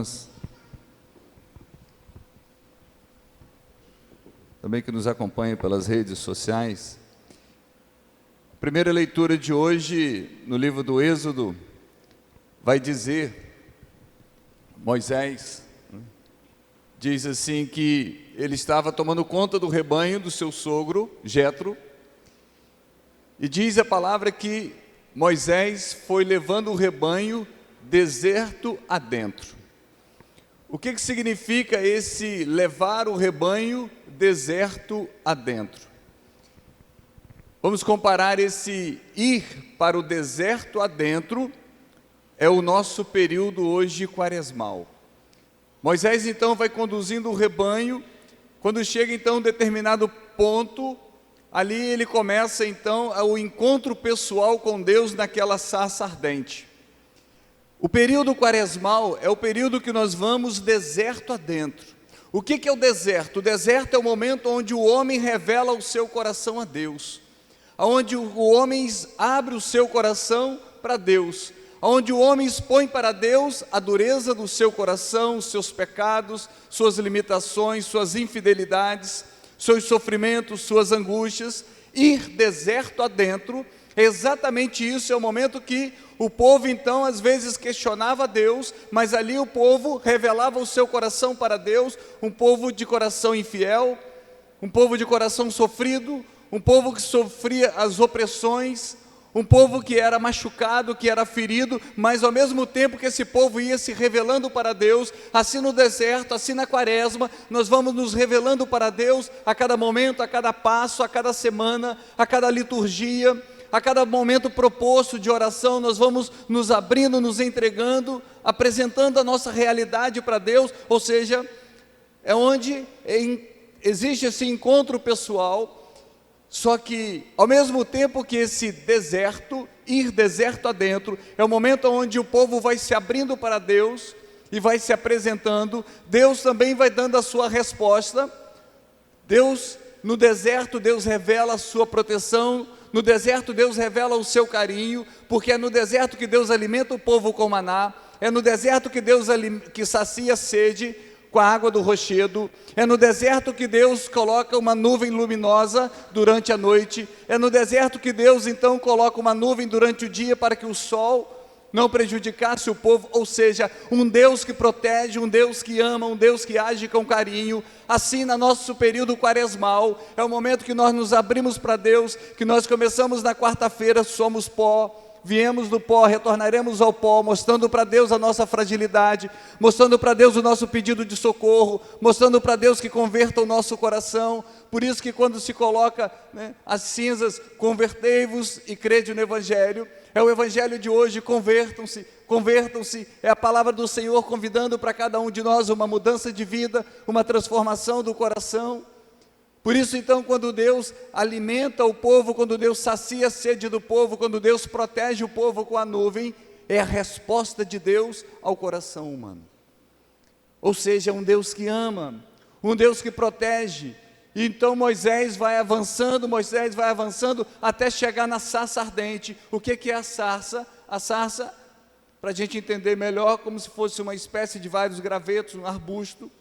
irmãs, também que nos acompanham pelas redes sociais. A primeira leitura de hoje, no livro do Êxodo, vai dizer, Moisés, diz assim que ele estava tomando conta do rebanho do seu sogro, Jetro, e diz a palavra que Moisés foi levando o rebanho deserto adentro. O que significa esse levar o rebanho deserto adentro? Vamos comparar esse ir para o deserto adentro, é o nosso período hoje quaresmal. Moisés então vai conduzindo o rebanho, quando chega então um determinado ponto, ali ele começa então o encontro pessoal com Deus naquela sarça ardente. O período quaresmal é o período que nós vamos deserto adentro. O que é o deserto? O deserto é o momento onde o homem revela o seu coração a Deus, onde o homem abre o seu coração para Deus, onde o homem expõe para Deus a dureza do seu coração, os seus pecados, suas limitações, suas infidelidades, seus sofrimentos, suas angústias. Ir deserto adentro, é exatamente isso, é o momento que o povo então às vezes questionava Deus, mas ali o povo revelava o seu coração para Deus, um povo de coração infiel, um povo de coração sofrido, um povo que sofria as opressões, um povo que era machucado, que era ferido, mas ao mesmo tempo que esse povo ia se revelando para Deus, assim no deserto, assim na quaresma, nós vamos nos revelando para Deus a cada momento, a cada passo, a cada semana, a cada liturgia, a cada momento proposto de oração, nós vamos nos abrindo, nos entregando, apresentando a nossa realidade para Deus, ou seja, é onde existe esse encontro pessoal. Só que, ao mesmo tempo que esse deserto, ir deserto adentro, é o momento onde o povo vai se abrindo para Deus e vai se apresentando, Deus também vai dando a sua resposta. Deus, no deserto, Deus revela a sua proteção, no deserto Deus revela o seu carinho, porque é no deserto que Deus alimenta o povo com maná, é no deserto que Deus que sacia a sede com a água do rochedo, é no deserto que Deus coloca uma nuvem luminosa durante a noite, é no deserto que Deus então coloca uma nuvem durante o dia para que o sol não prejudicasse o povo, ou seja, um Deus que protege, um Deus que ama, um Deus que age com carinho. Assim, no nosso período quaresmal, é o momento que nós nos abrimos para Deus, que nós começamos na quarta-feira, somos pó, viemos do pó, retornaremos ao pó, mostrando para Deus a nossa fragilidade, mostrando para Deus o nosso pedido de socorro, mostrando para Deus que converta o nosso coração. Por isso que quando se coloca as cinzas, convertei-vos e crede no Evangelho, é o Evangelho de hoje, convertam-se, convertam-se, é a palavra do Senhor convidando para cada um de nós uma mudança de vida, uma transformação do coração. Por isso então, quando Deus alimenta o povo, quando Deus sacia a sede do povo, quando Deus protege o povo com a nuvem, é a resposta de Deus ao coração humano. Ou seja, um Deus que ama, um Deus que protege. E então Moisés vai avançando até chegar na sarça ardente. O que é a sarça? A sarça, para a gente entender melhor, como se fosse uma espécie de vários gravetos, um arbusto.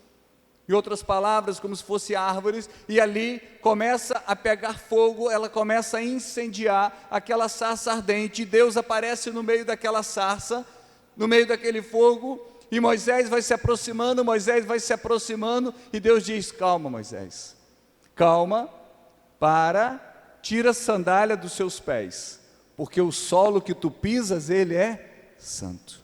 Em outras palavras, como se fossem árvores, e ali começa a pegar fogo, ela começa a incendiar aquela sarça ardente, e Deus aparece no meio daquela sarça, no meio daquele fogo, e Moisés vai se aproximando, e Deus diz: calma, Moisés, calma, tira a sandália dos seus pés, porque o solo que tu pisas, ele é santo.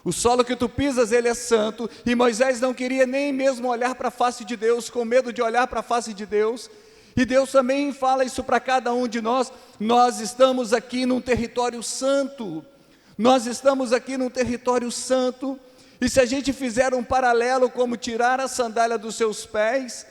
O solo que tu pisas, ele é santo. E Moisés não queria nem mesmo olhar para a face de Deus, com medo de olhar para a face de Deus. E Deus também fala isso para cada um de nós. Nós estamos aqui num território santo. Nós estamos aqui num território santo. E se a gente fizer um paralelo, como tirar a sandália dos seus pés,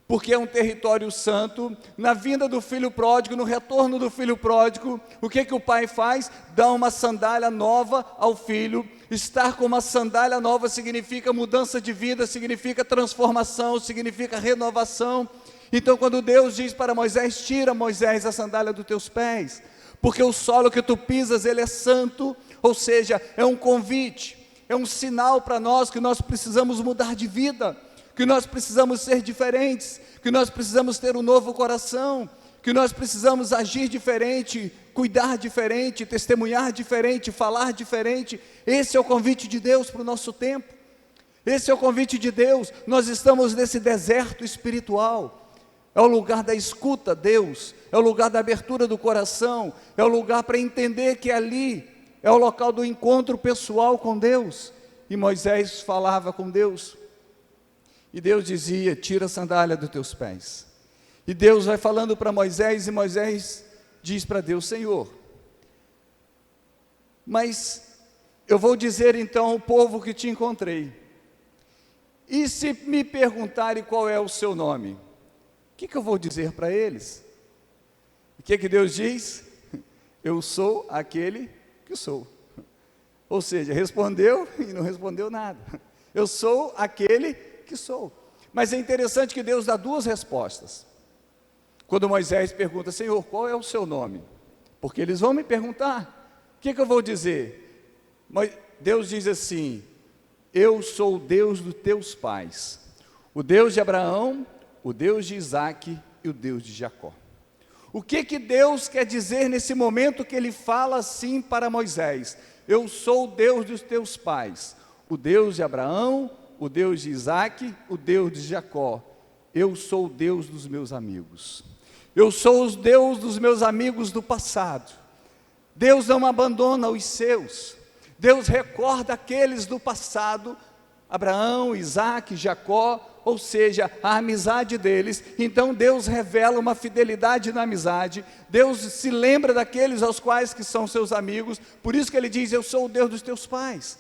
porque é um território santo, na vinda do filho pródigo, no retorno do filho pródigo, o que o pai faz? Dá uma sandália nova ao filho. Estar com uma sandália nova significa mudança de vida, significa transformação, significa renovação. Então quando Deus diz para Moisés: tira, Moisés, a sandália dos teus pés, porque o solo que tu pisas, ele é santo, ou seja, é um convite, é um sinal para nós que nós precisamos mudar de vida, que nós precisamos ser diferentes, que nós precisamos ter um novo coração, que nós precisamos agir diferente, cuidar diferente, testemunhar diferente, falar diferente. Esse é o convite de Deus para o nosso tempo. Esse é o convite de Deus. Nós estamos nesse deserto espiritual. É o lugar da escuta a Deus, é o lugar da abertura do coração, é o lugar para entender que ali é o local do encontro pessoal com Deus. E Moisés falava com Deus, e Deus dizia: tira a sandália dos teus pés. E Deus vai falando para Moisés, e Moisés diz para Deus: Senhor, mas eu vou dizer então ao povo que te encontrei, e se me perguntarem qual é o seu nome, o que eu vou dizer para eles? O que Deus diz? Eu sou aquele que sou. Ou seja, respondeu e não respondeu nada. Eu sou aquele que sou. Mas é interessante que Deus dá duas respostas. Quando Moisés pergunta: Senhor, qual é o seu nome? Porque eles vão me perguntar, o que eu vou dizer? Deus diz assim: eu sou o Deus dos teus pais, o Deus de Abraão, o Deus de Isaque e o Deus de Jacó. O que Deus quer dizer nesse momento que Ele fala assim para Moisés? Eu sou o Deus dos teus pais, o Deus de Abraão, o Deus de Isaque, o Deus de Jacó. Eu sou o Deus dos meus amigos. Eu sou o Deus dos meus amigos do passado. Deus não abandona os seus. Deus recorda aqueles do passado, Abraão, Isaque, Jacó, ou seja, a amizade deles. Então Deus revela uma fidelidade na amizade. Deus se lembra daqueles aos quais que são seus amigos. Por isso que Ele diz: eu sou o Deus dos teus pais.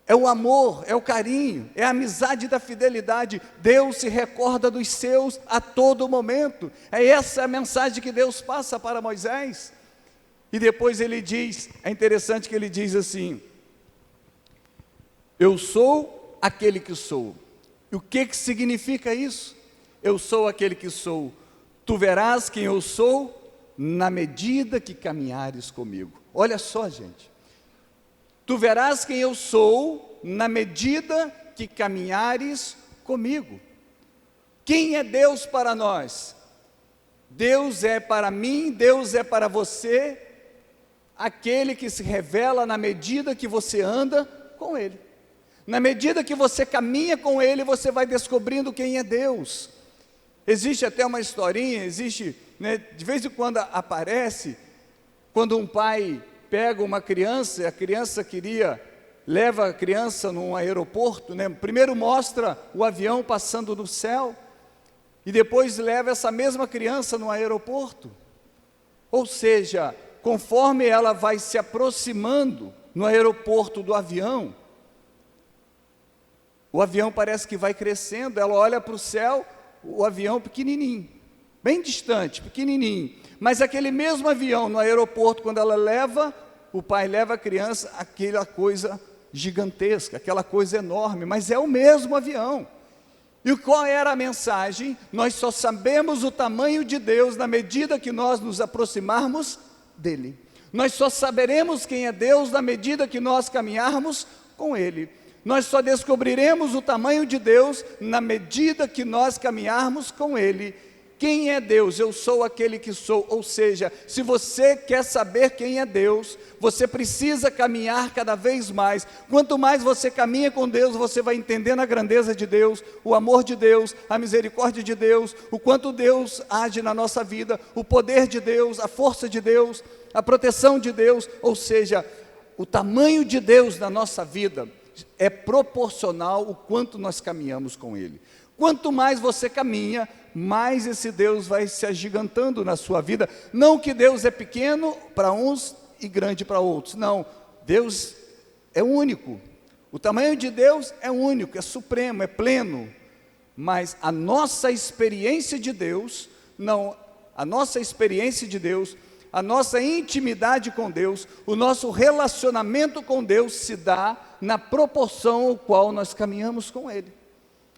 É o amor, é o carinho, é a amizade da fidelidade. Deus se recorda dos seus a todo momento. É essa a mensagem que Deus passa para Moisés. E depois Ele diz, é interessante que Ele diz assim: eu sou aquele que sou. E o que significa isso? Eu sou aquele que sou. Tu verás quem eu sou na medida que caminhares comigo. Olha só, gente. Tu verás quem eu sou na medida que caminhares comigo. Quem é Deus para nós? Deus é para mim, Deus é para você, aquele que se revela na medida que você anda com Ele. Na medida que você caminha com Ele, você vai descobrindo quem é Deus. Existe até uma historinha, de vez em quando aparece, quando um pai pega uma criança, a criança leva a criança num aeroporto, primeiro mostra o avião passando no céu, e depois leva essa mesma criança no aeroporto. Ou seja, conforme ela vai se aproximando no aeroporto do avião, o avião parece que vai crescendo, ela olha para o céu, o avião pequenininho, bem distante, pequenininho, mas aquele mesmo avião no aeroporto, quando o pai leva a criança, aquela coisa gigantesca, aquela coisa enorme, mas é o mesmo avião. E qual era a mensagem? Nós só sabemos o tamanho de Deus na medida que nós nos aproximarmos dEle. Nós só saberemos quem é Deus na medida que nós caminharmos com Ele. Nós só descobriremos o tamanho de Deus na medida que nós caminharmos com Ele. Quem é Deus? Eu sou aquele que sou. Ou seja, se você quer saber quem é Deus, você precisa caminhar cada vez mais. Quanto mais você caminha com Deus, você vai entendendo a grandeza de Deus, o amor de Deus, a misericórdia de Deus, o quanto Deus age na nossa vida, o poder de Deus, a força de Deus, a proteção de Deus. Ou seja, o tamanho de Deus na nossa vida é proporcional ao quanto nós caminhamos com Ele. Quanto mais você caminha, mais esse Deus vai se agigantando na sua vida. Não que Deus é pequeno para uns e grande para outros. Não, Deus é único. O tamanho de Deus é único, é supremo, é pleno. Mas a nossa experiência de Deus, a nossa intimidade com Deus, o nosso relacionamento com Deus se dá na proporção ao qual nós caminhamos com Ele.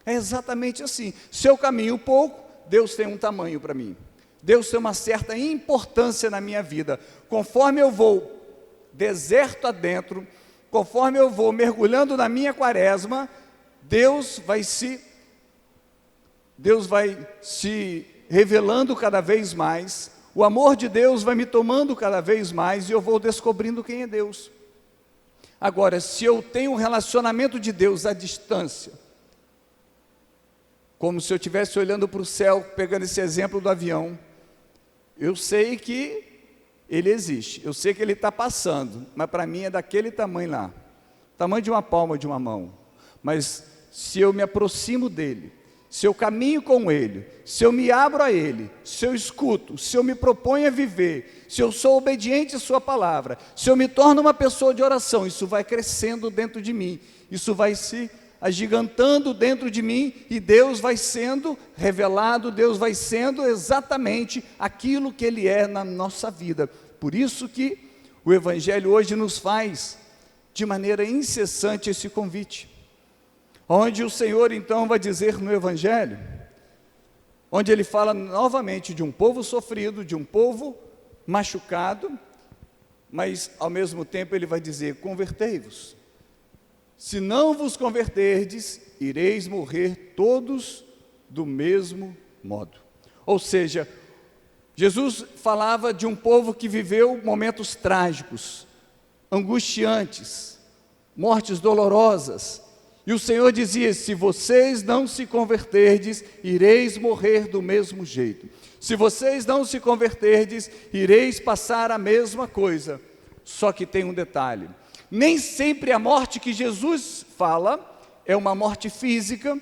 É exatamente assim. Se eu caminho pouco, Deus tem um tamanho para mim. Deus tem uma certa importância na minha vida. Conforme eu vou deserto adentro, conforme eu vou mergulhando na minha quaresma, Deus vai se revelando cada vez mais, o amor de Deus vai me tomando cada vez mais e eu vou descobrindo quem é Deus. Agora, se eu tenho um relacionamento de Deus à distância, como se eu estivesse olhando para o céu, pegando esse exemplo do avião, eu sei que Ele existe, eu sei que Ele está passando, mas para mim é daquele tamanho lá, tamanho de uma palma de uma mão. Mas se eu me aproximo dEle, se eu caminho com Ele, se eu me abro a Ele, se eu escuto, se eu me proponho a viver, se eu sou obediente à Sua palavra, se eu me torno uma pessoa de oração, isso vai crescendo dentro de mim, isso vai se agigantando dentro de mim, e Deus vai sendo revelado, Deus vai sendo exatamente aquilo que Ele é na nossa vida. Por isso que o Evangelho hoje nos faz, de maneira incessante, esse convite, onde o Senhor então vai dizer no Evangelho, onde Ele fala novamente de um povo sofrido, de um povo machucado, mas ao mesmo tempo Ele vai dizer: convertei-vos, se não vos converterdes, ireis morrer todos do mesmo modo. Ou seja, Jesus falava de um povo que viveu momentos trágicos, angustiantes, mortes dolorosas, e o Senhor dizia: se vocês não se converterdes, ireis morrer do mesmo jeito. Se vocês não se converterdes, ireis passar a mesma coisa. Só que tem um detalhe: nem sempre a morte que Jesus fala é uma morte física,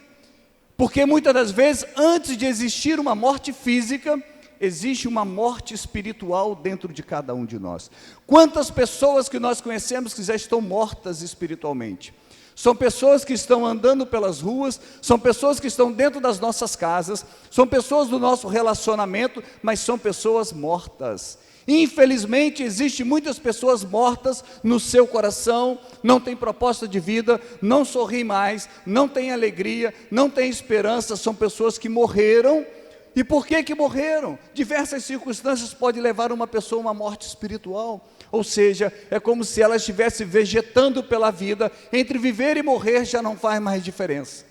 porque muitas das vezes, antes de existir uma morte física, existe uma morte espiritual dentro de cada um de nós. Quantas pessoas que nós conhecemos que já estão mortas espiritualmente? São pessoas que estão andando pelas ruas, são pessoas que estão dentro das nossas casas, são pessoas do nosso relacionamento, mas são pessoas mortas. Infelizmente, existem muitas pessoas mortas no seu coração, não tem proposta de vida, não sorri mais, não tem alegria, não tem esperança, são pessoas que morreram. E por que morreram? Diversas circunstâncias podem levar uma pessoa a uma morte espiritual. Ou seja, é como se ela estivesse vegetando pela vida, entre viver e morrer já não faz mais diferença,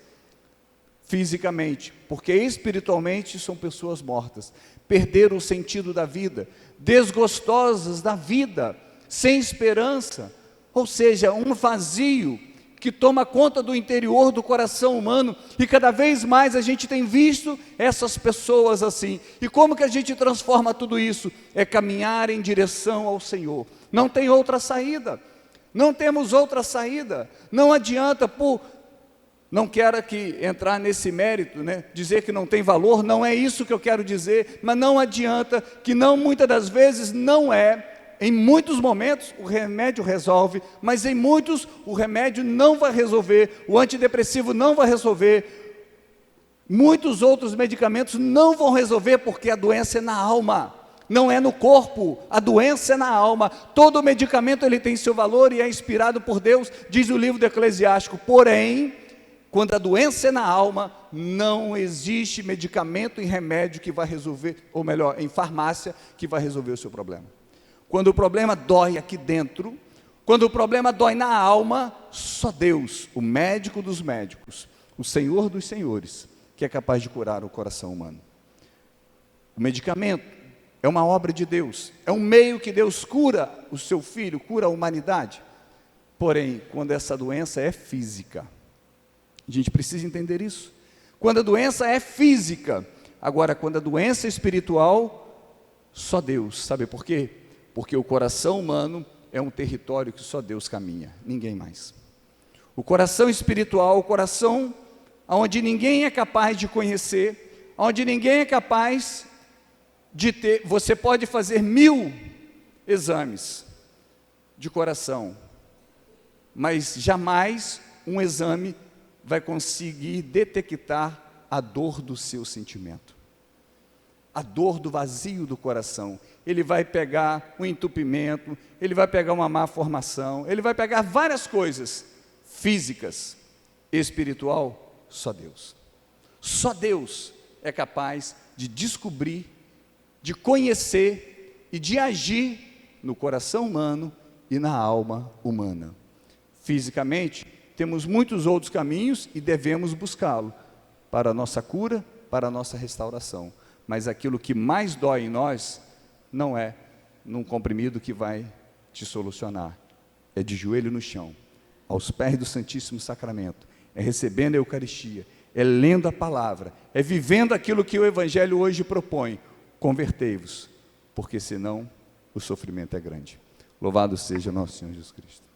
fisicamente, porque espiritualmente são pessoas mortas, perderam o sentido da vida, desgostosas da vida, sem esperança, ou seja, um vazio que toma conta do interior do coração humano, e cada vez mais a gente tem visto essas pessoas assim. E como que a gente transforma tudo isso? É caminhar em direção ao Senhor. Não tem outra saída, não temos outra saída. Não adianta, não quero aqui entrar nesse mérito, dizer que não tem valor, não é isso que eu quero dizer, mas não adianta, que não, muitas das vezes não é. Em muitos momentos o remédio resolve, mas em muitos o remédio não vai resolver, o antidepressivo não vai resolver, muitos outros medicamentos não vão resolver, porque a doença é na alma, não é no corpo, a doença é na alma. Todo medicamento ele tem seu valor e é inspirado por Deus, diz o livro do Eclesiástico. Porém, quando a doença é na alma, não existe medicamento e remédio que vai resolver, ou melhor, em farmácia, que vai resolver o seu problema. Quando o problema dói aqui dentro, quando o problema dói na alma, só Deus, o médico dos médicos, o Senhor dos senhores, que é capaz de curar o coração humano. O medicamento é uma obra de Deus, é um meio que Deus cura o seu filho, cura a humanidade. Porém, quando essa doença é física, a gente precisa entender isso. Quando a doença é física, agora quando a doença é espiritual, só Deus. Sabe por quê? Porque o coração humano é um território que só Deus caminha, ninguém mais. O coração espiritual, o coração onde ninguém é capaz de conhecer, onde ninguém é capaz de ter. Você pode fazer 1000 exames de coração, mas jamais um exame vai conseguir detectar a dor do seu sentimento, a dor do vazio do coração. Ele vai pegar um entupimento, ele vai pegar uma má formação, ele vai pegar várias coisas físicas, espiritual, só Deus. Só Deus é capaz de descobrir, de conhecer e de agir no coração humano e na alma humana. fisicamente, temos muitos outros caminhos e devemos buscá-lo para a nossa cura, para a nossa restauração. Mas aquilo que mais dói em nós não é num comprimido que vai te solucionar. É de joelho no chão, aos pés do Santíssimo Sacramento, é recebendo a Eucaristia, é lendo a palavra, é vivendo aquilo que o Evangelho hoje propõe. Convertei-vos, porque senão o sofrimento é grande. Louvado seja nosso Senhor Jesus Cristo.